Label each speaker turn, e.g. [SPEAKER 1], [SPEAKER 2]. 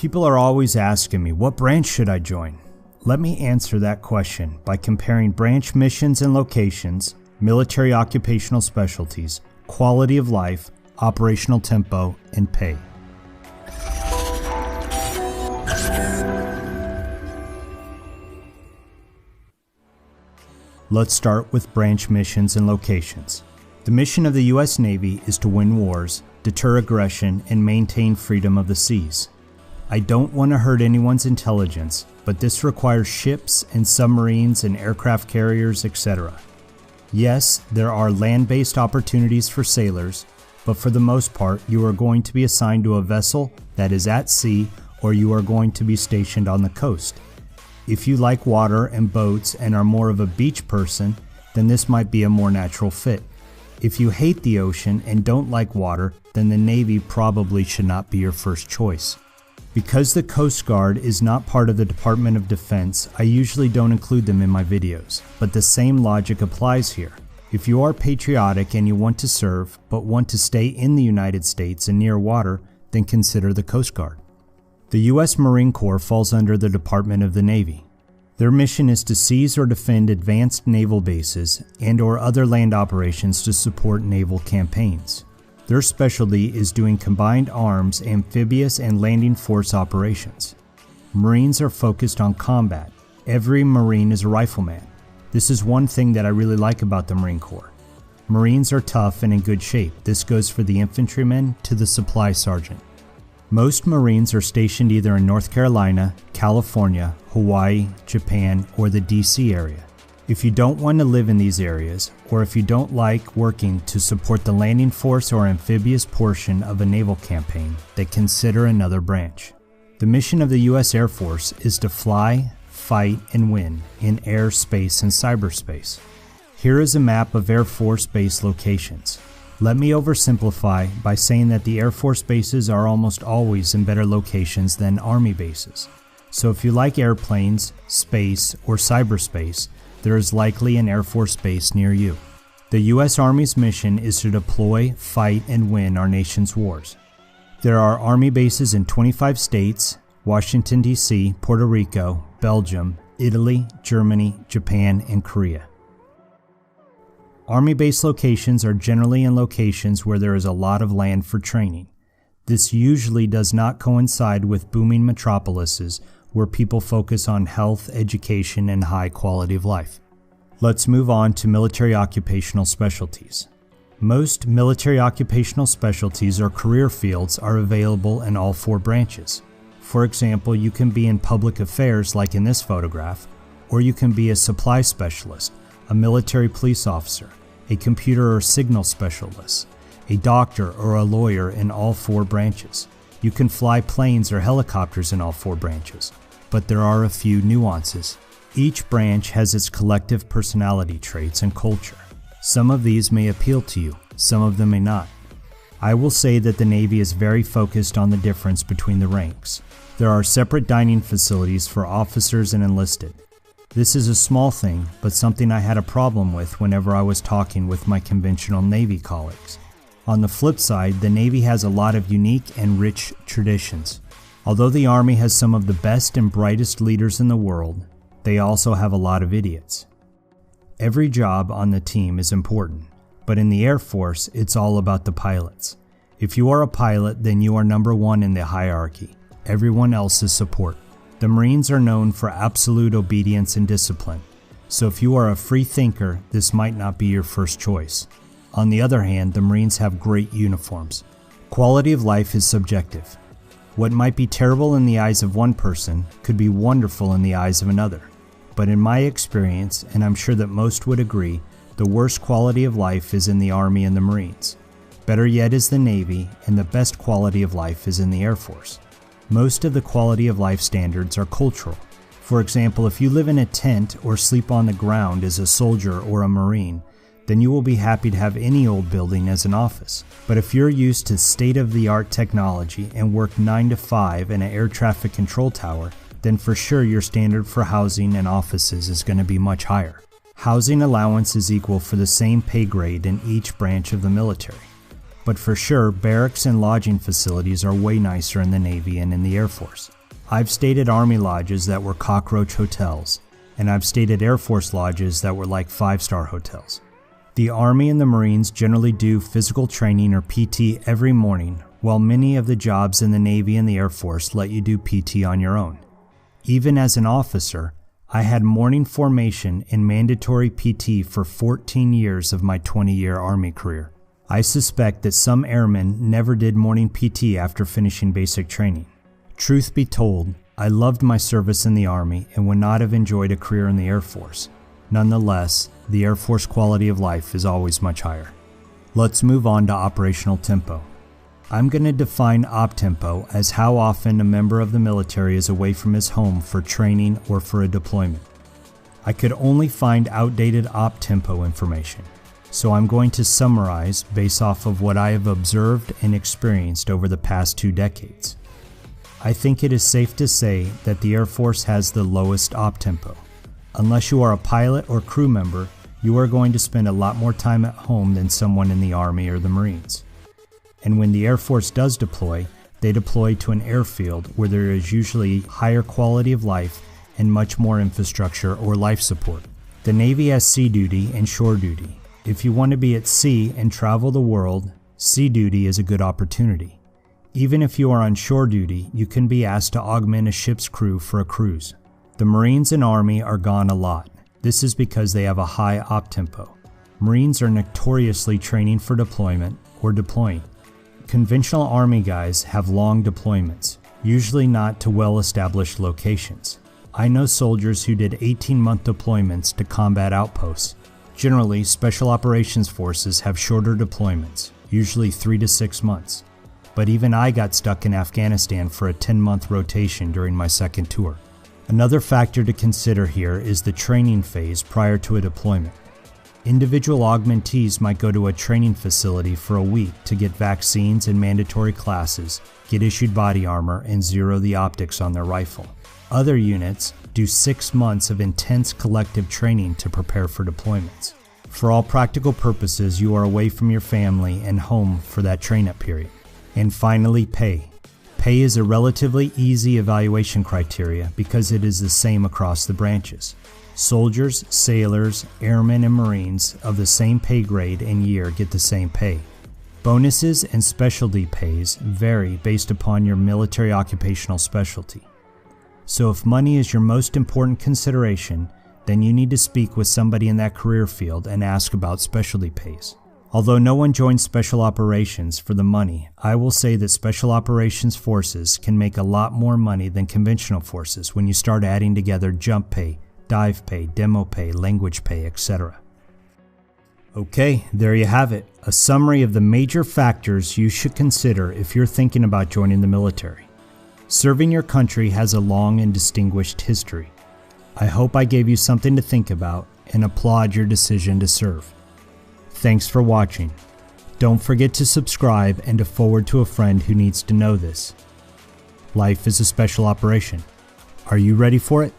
[SPEAKER 1] People are always asking me, what branch should I join? Let me answer that question by comparing branch missions and locations, military occupational specialties, quality of life, operational tempo, and pay. Let's start with branch missions and locations. The mission of the U.S. Navy is to win wars, deter aggression, and maintain freedom of the seas. I don't want to hurt anyone's intelligence, but this requires ships and submarines and aircraft carriers, etc. Yes, there are land-based opportunities for sailors, but for the most part, you are going to be assigned to a vessel that is at sea, or you are going to be stationed on the coast. If you like water and boats and are more of a beach person, then this might be a more natural fit. If you hate the ocean and don't like water, then the Navy probably should not be your first choice. Because the Coast Guard is not part of the Department of Defense, I usually don't include them in my videos, but the same logic applies here. If you are patriotic and you want to serve, but want to stay in the United States and near water, then consider the Coast Guard. The U.S. Marine Corps falls under the Department of the Navy. Their mission is to seize or defend advanced naval bases and/or other land operations to support naval campaigns. Their specialty is doing combined arms, amphibious, and landing force operations. Marines are focused on combat. Every Marine is a rifleman. This is one thing that I really like about the Marine Corps. Marines are tough and in good shape. This goes for the infantrymen to the supply sergeant. Most Marines are stationed either in North Carolina, California, Hawaii, Japan, or the DC area. If you don't want to live in these areas, or if you don't like working to support the landing force or amphibious portion of a naval campaign, then consider another branch. The mission of the U.S. Air Force is to fly, fight, and win in air, space, and cyberspace. Here is a map of Air Force base locations. Let me oversimplify by saying that the Air Force bases are almost always in better locations than Army bases. So if you like airplanes, space, or cyberspace, there is likely an Air Force base near you. The U.S. Army's mission is to deploy, fight, and win our nation's wars. There are Army bases in 25 states, Washington, D.C., Puerto Rico, Belgium, Italy, Germany, Japan, and Korea. Army base locations are generally in locations where there is a lot of land for training. This usually does not coincide with booming metropolises where people focus on health, education, and high quality of life. Let's move on to military occupational specialties. Most military occupational specialties or career fields are available in all four branches. For example, you can be in public affairs like in this photograph, or you can be a supply specialist, a military police officer, a computer or signal specialist, a doctor or a lawyer in all four branches. You can fly planes or helicopters in all four branches, but there are a few nuances. Each branch has its collective personality traits and culture. Some of these may appeal to you, some of them may not. I will say that the Navy is very focused on the difference between the ranks. There are separate dining facilities for officers and enlisted. This is a small thing, but something I had a problem with whenever I was talking with my conventional Navy colleagues. On the flip side, the Navy has a lot of unique and rich traditions. Although the Army has some of the best and brightest leaders in the world, they also have a lot of idiots. Every job on the team is important, but in the Air Force, it's all about the pilots. If you are a pilot, then you are number one in the hierarchy. Everyone else is support. The Marines are known for absolute obedience and discipline, so if you are a free thinker, this might not be your first choice. On the other hand, the Marines have great uniforms. Quality of life is subjective. What might be terrible in the eyes of one person could be wonderful in the eyes of another. But in my experience, and I'm sure that most would agree, the worst quality of life is in the Army and the Marines. Better yet is the Navy, and the best quality of life is in the Air Force. Most of the quality of life standards are cultural. For example, if you live in a tent or sleep on the ground as a soldier or a Marine, then you will be happy to have any old building as an office. But if you're used to state-of-the-art technology and work 9 to 5 in an air traffic control tower, then for sure your standard for housing and offices is going to be much higher. Housing allowance is equal for the same pay grade in each branch of the military. But for sure, barracks and lodging facilities are way nicer in the Navy and in the Air Force. I've stayed at Army lodges that were cockroach hotels, and I've stayed at Air Force lodges that were like 5-star hotels. The Army and the Marines generally do physical training or PT every morning, while many of the jobs in the Navy and the Air Force let you do PT on your own. Even as an officer, I had morning formation and mandatory PT for 14 years of my 20-year Army career. I suspect that some airmen never did morning PT after finishing basic training. Truth be told, I loved my service in the Army and would not have enjoyed a career in the Air Force. Nonetheless, the Air Force quality of life is always much higher. Let's move on to operational tempo. I'm going to define op tempo as how often a member of the military is away from his home for training or for a deployment. I could only find outdated op tempo information, so I'm going to summarize based off of what I have observed and experienced over the past 2 decades. I think it is safe to say that the Air Force has the lowest op tempo. Unless you are a pilot or crew member, you are going to spend a lot more time at home than someone in the Army or the Marines. And when the Air Force does deploy, they deploy to an airfield where there is usually higher quality of life and much more infrastructure or life support. The Navy has sea duty and shore duty. If you want to be at sea and travel the world, sea duty is a good opportunity. Even if you are on shore duty, you can be asked to augment a ship's crew for a cruise. The Marines and Army are gone a lot. This is because they have a high op tempo. Marines are notoriously training for deployment or deploying. Conventional Army guys have long deployments, usually not to well-established locations. I know soldiers who did 18-month deployments to combat outposts. Generally, Special Operations Forces have shorter deployments, usually 3 to 6 months. But even I got stuck in Afghanistan for a 10-month rotation during my second tour. Another factor to consider here is the training phase prior to a deployment. Individual augmentees might go to a training facility for a week to get vaccines and mandatory classes, get issued body armor, and zero the optics on their rifle. Other units do 6 months of intense collective training to prepare for deployments. For all practical purposes, you are away from your family and home for that train-up period. And finally, pay. Pay is a relatively easy evaluation criteria because it is the same across the branches. Soldiers, sailors, airmen, and Marines of the same pay grade and year get the same pay. Bonuses and specialty pays vary based upon your military occupational specialty. So if money is your most important consideration, then you need to speak with somebody in that career field and ask about specialty pays. Although no one joins Special Operations for the money, I will say that Special Operations Forces can make a lot more money than conventional forces when you start adding together jump pay, dive pay, demo pay, language pay, etc. Okay, there you have it, a summary of the major factors you should consider if you're thinking about joining the military. Serving your country has a long and distinguished history. I hope I gave you something to think about and applaud your decision to serve. Thanks for watching. Don't forget to subscribe and to forward to a friend who needs to know this. Life is a special operation. Are you ready for it?